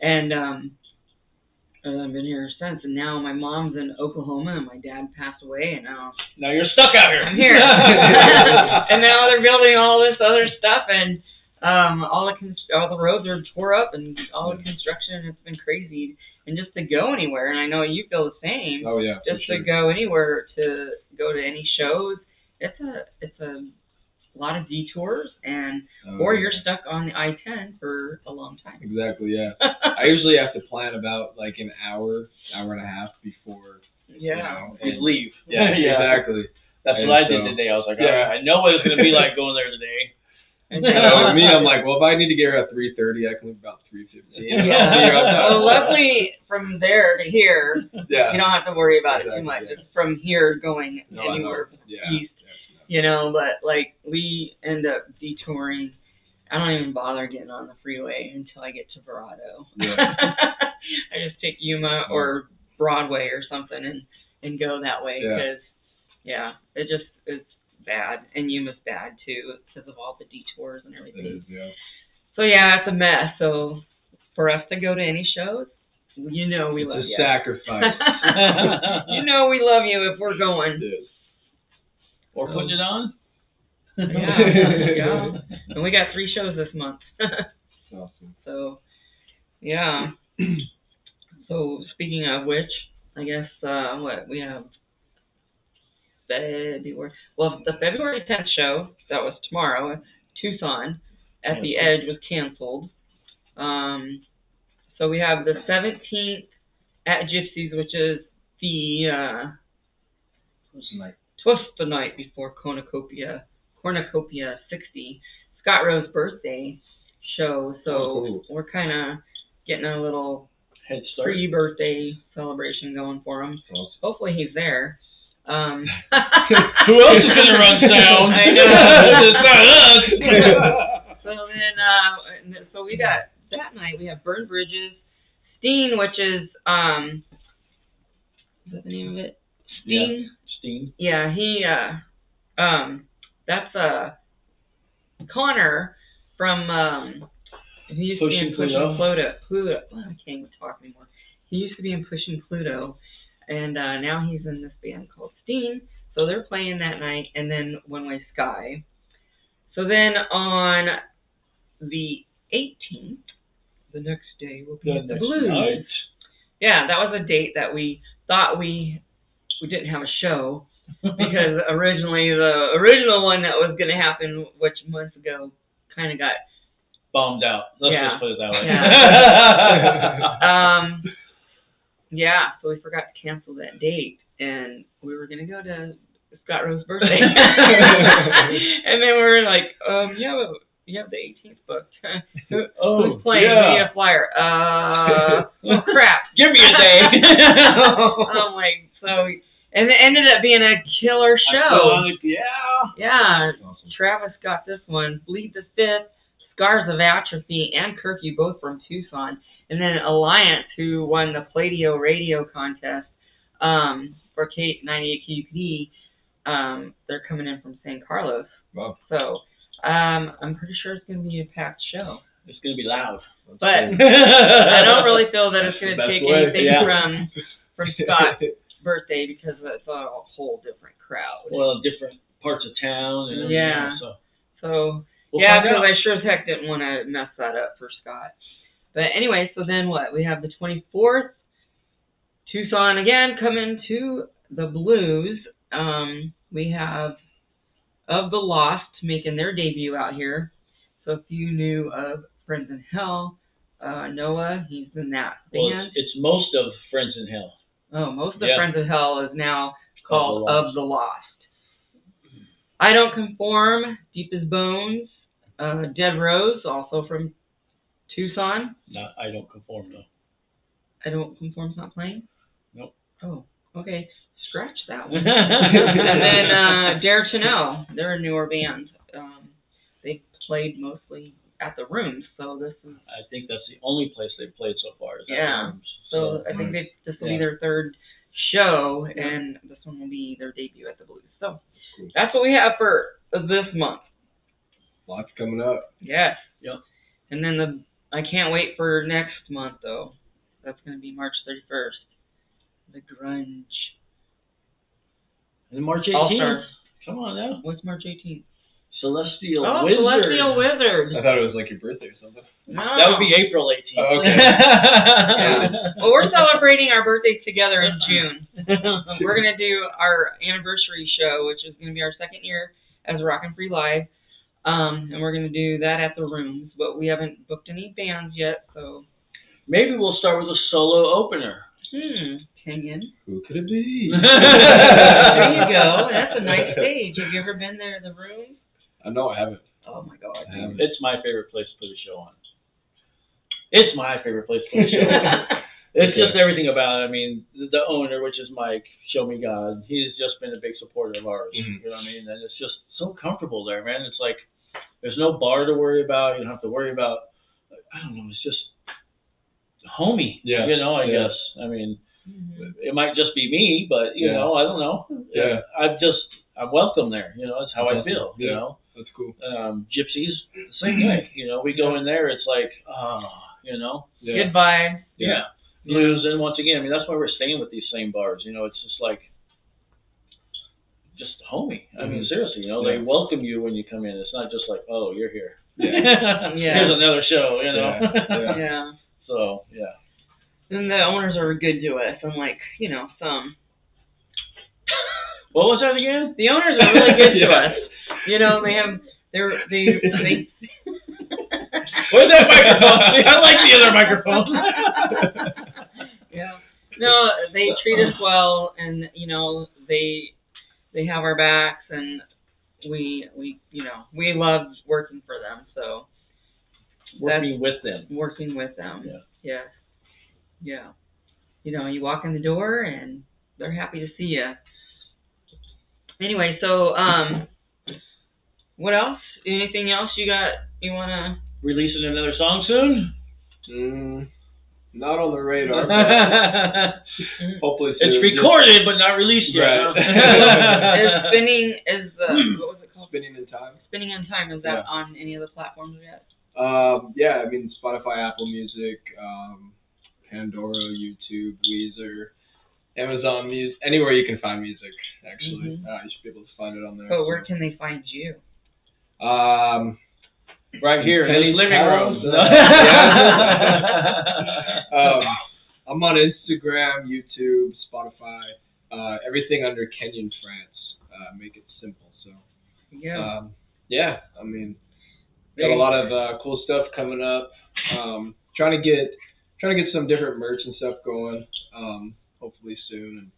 And I've been here since. And now my mom's in Oklahoma, and my dad passed away, and now you're stuck out here. I'm here. And now they're building all this other stuff, and all the roads are tore up, and all the construction. It's been crazy. And just to go anywhere, and I know you feel the same. Oh yeah. Just to go anywhere, to go to any shows, it's a lot of detours, and or you're stuck on the I-10 for a long time. Exactly. Yeah. I usually have to plan about like an hour and a half before. Yeah. You know, we leave. Yeah. Exactly. That's what I did today. I was like, all right, I know what it's gonna be like going there today. With me, I'm like, well, if I need to get here at 3:30, I can leave about 3:15. Yeah. Well, luckily, from there to here, you don't have to worry about it too much. It's from here going anywhere east, you know. But like, we end up detouring. I don't even bother getting on the freeway until I get to Verrado. Yeah. I just take Yuma or Broadway or something and go that way because it's bad, and Yuma's bad too because of all the detours and everything. It is, yeah. So yeah, it's a mess. So for us to go to any shows, you know we love you. It's a sacrifice. You know we love you if we're going. It is. Or putting it on. Yeah. And we got 3 shows this month. Awesome. So yeah. So speaking of which, I guess we have February. Well, the February 10th show, that was tomorrow, Tucson, at the Edge was canceled. So we have the 17th at Gypsies, which is the the night before Cornucopia 60, Scott Rowe's birthday show. So we're kind of getting a little head start, pre-birthday celebration going for him. Awesome. Hopefully he's there. Who else is gonna run sound? I know. It's not us. So then, so we got that night. We have Burn Bridges, Steen, which is is that the name of it? Steen. Yeah, Steen. Yeah, he. That's Connor from he used to be in Pushing Pluto. Oh, I can't even talk anymore. He used to be in Pushing Pluto, and now he's in this band called Steen. So they're playing that night, and then One Way Sky. So then on the 18th, the next day, we'll be at the Blues. Night. Yeah, that was a date that we thought we didn't have a show because originally the original one that was going to happen, which months ago, kind of got bombed out. Let's just put it that way. Yeah. So we forgot to cancel that date, and we were going to go to Scott Rowe's birthday. And then we were like, you have the 18th booked. Who's playing? Yeah. We need a flyer. Oh, crap. Give me a day. I'm like, so, and it ended up being a killer show. Yeah. Awesome. Travis got this one. Bleed the Fifth, Scars of Atrophy, and Curfew, both from Tucson. And then Alliance, who won the Pladio Radio contest for K98 QUPD, they're coming in from San Carlos. Wow. So I'm pretty sure it's going to be a packed show. It's going to be loud. But I don't really feel that it's going to take anything from Scott's birthday because it's a whole different crowd. Well, different parts of town. And So because I sure as heck didn't want to mess that up for Scott. But anyway, so then what? We have the 24th, Tucson again coming to the Blues. We have Of the Lost making their debut out here. So if you knew of Friends in Hell, Noah, he's in that band. Well, it's most of Friends in Hell. Oh, most of Friends in Hell is now called Of the Lost. I Don't Conform, Deep as Bones, Dead Rose, also from Tucson. No, I Don't Conform, no. I Don't Conform's not playing? Nope. Oh, okay. Scratch that one. And then Dare to Know, they're a newer band. They played mostly at the Rooms, so this is... I think that's the only place they've played so far is at the Rooms. So I think this will be their third show, and this one will be their debut at the Blues. So that's what we have for this month. Lots coming up. Yes. Yep. And then I can't wait for next month, though. That's going to be March 31st. The Grunge. And March 18th. All-Stars. Come on now. What's March 18th? Celestial Wizard. Celestial Wizard. I thought it was like your birthday or something. No. That would be April 18th. Oh, okay. Well, we're celebrating our birthdays together in June. We're going to do our anniversary show, which is going to be our second year as Rockin' Free Live. And we're going to do that at the Rooms, but we haven't booked any bands yet, so... Maybe we'll start with a solo opener. Kenyon. Who could it be? There you go. That's a nice stage. Have you ever been there to the Rooms? No, I haven't. Oh, my God. It's my favorite place to put a show on. It's my favorite place to put a show on. It's just everything about it. I mean, the owner, which is Mike, Show Me God, he's just been a big supporter of ours. Mm-hmm. You know what I mean? And it's just so comfortable there, man. It's like there's no bar to worry about. You don't have to worry about, I don't know, it's just homey. Yeah. You know, I guess. I mean, it might just be me, but, you know, I don't know. Yeah. I'm welcome there. You know, that's how I feel, you know. That's cool. Gypsies, the same way. You know, we go in there, it's like, you know. Yeah. Goodbye. Yeah. Blues, and once again, I mean, that's why we're staying with these same bars. You know, it's just like, just homey. I mean, seriously, you know, they welcome you when you come in. It's not just like, oh, you're here. Yeah. Here's another show, you know. Yeah. So, yeah. And the owners are good to us, unlike, you know, some. What was that again? The owners are really good to us. You know, they Where's that microphone? I like the other microphone. Yeah. No, they treat us well, and you know, they have our backs, and we you know, we love working for them. So working with them. Yeah. Yes. Yeah. You know, you walk in the door, and they're happy to see you. Anyway, so what else? Anything else you got? You wanna? Releasing another song soon? Not on the radar. But hopefully soon. It's recorded, but not released yet. Right. What was it called? Spinning in Time. Spinning in Time. Is that on any of the platforms yet? Yeah, I mean Spotify, Apple Music, Pandora, YouTube, Weezer, Amazon Music, anywhere you can find music. Actually, you should be able to find it on there. But where can they find you? Right here in the living room. I'm on Instagram, YouTube, Spotify, everything under Kenyon France. Make it simple. So yeah, I mean, got a lot of cool stuff coming up. Trying to get some different merch and stuff going. Hopefully soon, and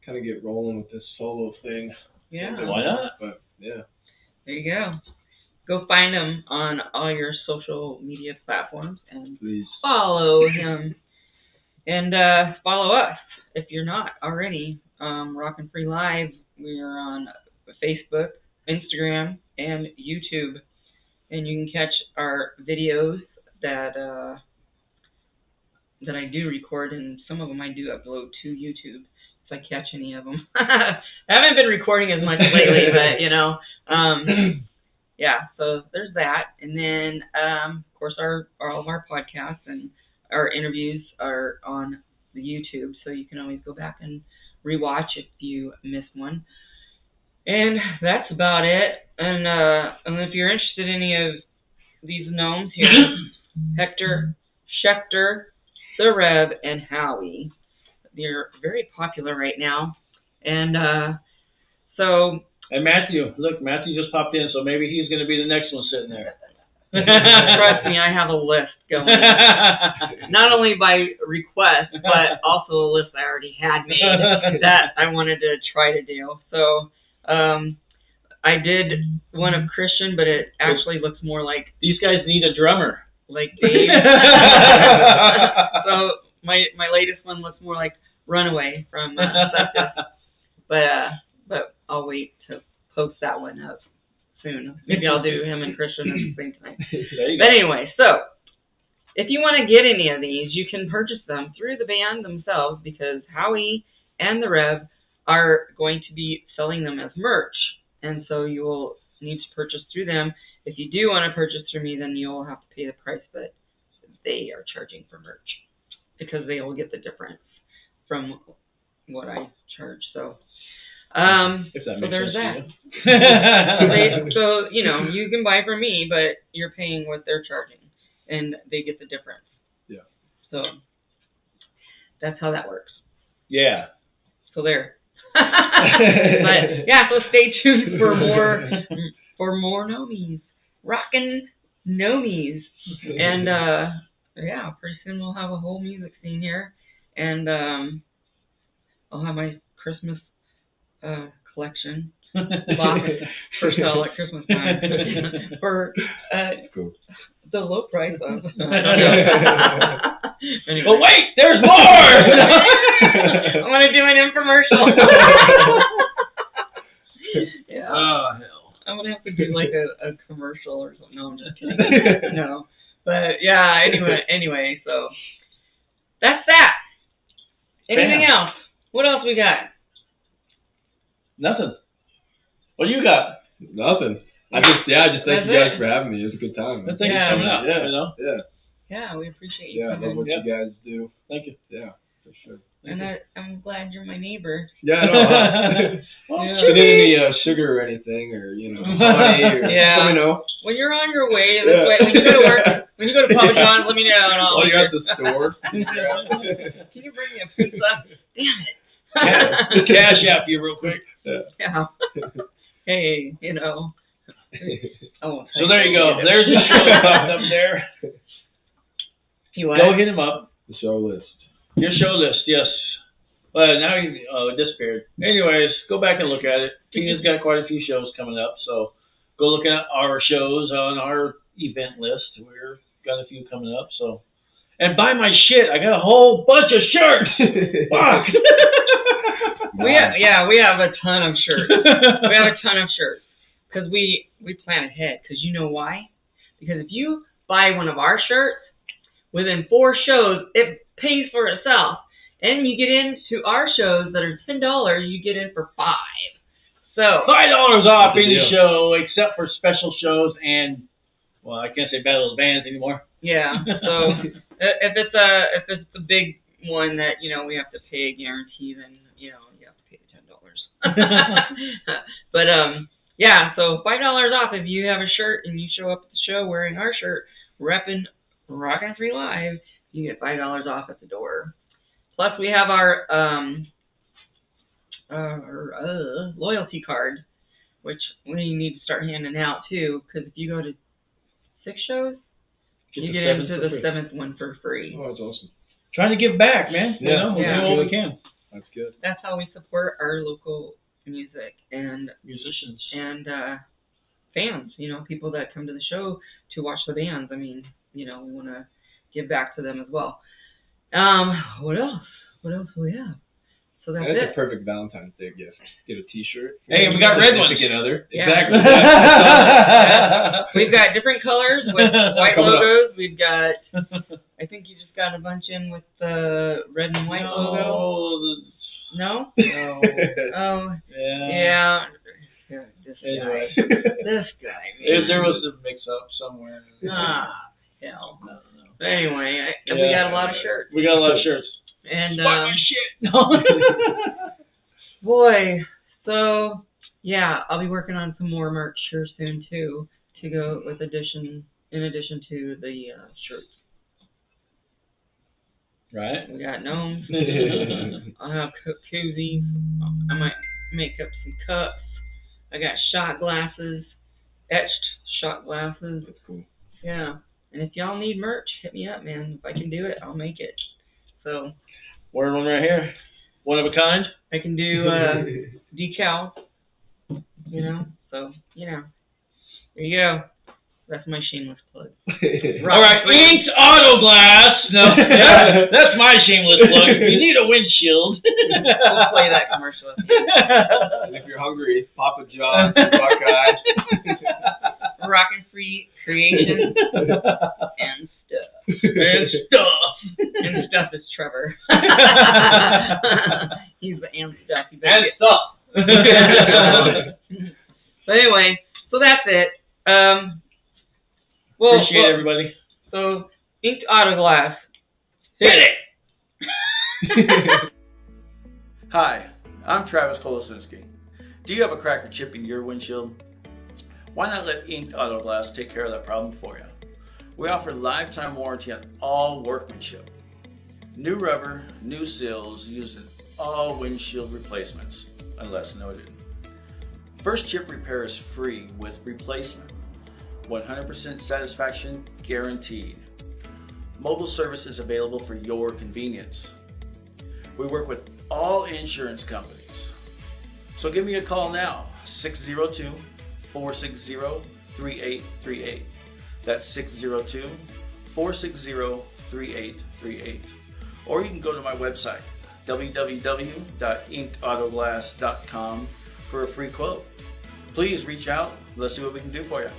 kind of get rolling with this solo thing. Yeah. Why not? But yeah. There you go. Go find him on all your social media platforms and Please follow him. And follow us if you're not already. Rockin' Free Live. We are on Facebook, Instagram, and YouTube. And you can catch our videos that I do record, and some of them I do upload to YouTube if I catch any of them. I haven't been recording as much lately, but yeah. So there's that, and then of course all of our podcasts and our interviews are on the YouTube, so you can always go back and rewatch if you missed one. And that's about it. And if you're interested in any of these gnomes here, Hector, Schecter, the Rev, and Howie, they're very popular right now. And so. And Matthew, look, Matthew just popped in, so maybe he's going to be the next one sitting there. Trust me, I have a list going. Not only by request, but also a list I already had made that I wanted to try to do. So I did one of Christian, but it actually looks more like... These guys need a drummer. Like Dave. So my latest one looks more like Runaway from Septus. But I'll wait to post that one up soon. Maybe I'll do him and Christian at the same time. But anyway, so if you want to get any of these, you can purchase them through the band themselves, because Howie and the Rev are going to be selling them as merch. And so you will need to purchase through them. If you do want to purchase through me, then you'll have to pay the price that they are charging for merch, because they will get the difference from what I charge. So so there's that. So you can buy from me, but you're paying what they're charging, and they get the difference. Yeah. So that's how that works. Yeah. So there. But yeah, so stay tuned for more Nomies, rockin' Nomies, and yeah, pretty soon we'll have a whole music scene here, and I'll have my Christmas collection for sale at Christmas time for cool. The low price of. Anyway. But wait, there's more. I want to do an infomercial. Yeah. Oh hell! I'm gonna have to do like a commercial or something. No, I'm just kidding. No, but yeah. Anyway, so that's that. Anything else? What else we got? Nothing. What do you got? Nothing. I just thank you guys for having me. It was a good time. Thank you for coming out. Yeah. Yeah, we appreciate you. Yeah, I love what you guys do. Thank you. Yeah, for sure. And I'm glad you're my neighbor. Yeah, no. Well, if you need any sugar or anything, or honey, or let me know. When you're on your way this way, when you go to work, when you go to Papa John's, let me know. And you're at the store. Can you bring me a pizza? Damn it. Yeah, cash app you real quick. Yeah. Hey, Oh. So there you go. There's the show up there. Go hit him up. The show list. Your show list, yes. But now it disappeared. Anyways, go back and look at it. Tina's got quite a few shows coming up, so go look at our shows on our event list. We've got a few coming up, so. And buy my shit. I got a whole bunch of shirts. Fuck. We have a ton of shirts. We have a ton of shirts because we plan ahead. Because you know why? Because if you buy one of our shirts, within 4 shows, it pays for itself. And you get into our shows that are $10, you get in for $5. So $5 off any show except for special shows and, well, I can't say Battle of the Bands anymore. Yeah. So if it's a big one that we have to pay a guarantee, then you have to pay the $10. But yeah. So $5 off if you have a shirt and you show up at the show wearing our shirt, repping Rockin' Free Live. You get $5 off at the door. Plus, we have our loyalty card, which we need to start handing out too. Because if you go to 6 shows, you get into the 7th one for free. Oh, that's awesome. Trying to give back, man. Yeah, We're doing what we can. That's good. That's how we support our local music and musicians and fans. People that come to the show to watch the bands. I mean, we want to give back to them as well. What else? What else do we have? So that's the perfect Valentine's Day gift. Get a T-shirt. Hey, we got red ones. Other. Yeah. Exactly. We've got different colors with white logos. We've got, I think you just got a bunch in with the red and white logo. No? No. Oh, yeah. This guy. This guy. There was a mix-up somewhere. Hell. No. But anyway, we got a lot of shirts. We got a lot of shirts. And buy my shit. No. Boy, so yeah, I'll be working on some more merch here soon too, to go with in addition to the shirts. Right. We got gnomes. I'll have koozies. I might make up some cups. I got shot glasses, etched shot glasses. That's cool. Yeah. And if y'all need merch, hit me up, man. If I can do it, I'll make it. So. Wearing one right here. One of a kind. I can do decals. So, there you go. That's my shameless plug. All right, Inked Auto Glass. No, that's my shameless plug. If you need a windshield, we'll play that commercial. And if you're hungry, Papa John's, Buckeye. Rockin' Free Creations and stuff. And stuff is Trevor. He's the and stuff. And stuff. But anyway, so that's it. Appreciate everybody. So, Inked Auto Glass. Hit it! Hi, I'm Travis Kolosinski. Do you have a crack or chip in your windshield? Why not let Inked Auto Glass take care of that problem for you? We offer lifetime warranty on all workmanship. New rubber, new seals used in all windshield replacements, unless noted. First chip repair is free with replacement. 100% satisfaction guaranteed. Mobile service is available for your convenience. We work with all insurance companies. So give me a call now, 602-460-3838. That's 602-460-3838. Or you can go to my website, www.inkedautoglass.com for a free quote. Please reach out. Let's see what we can do for you.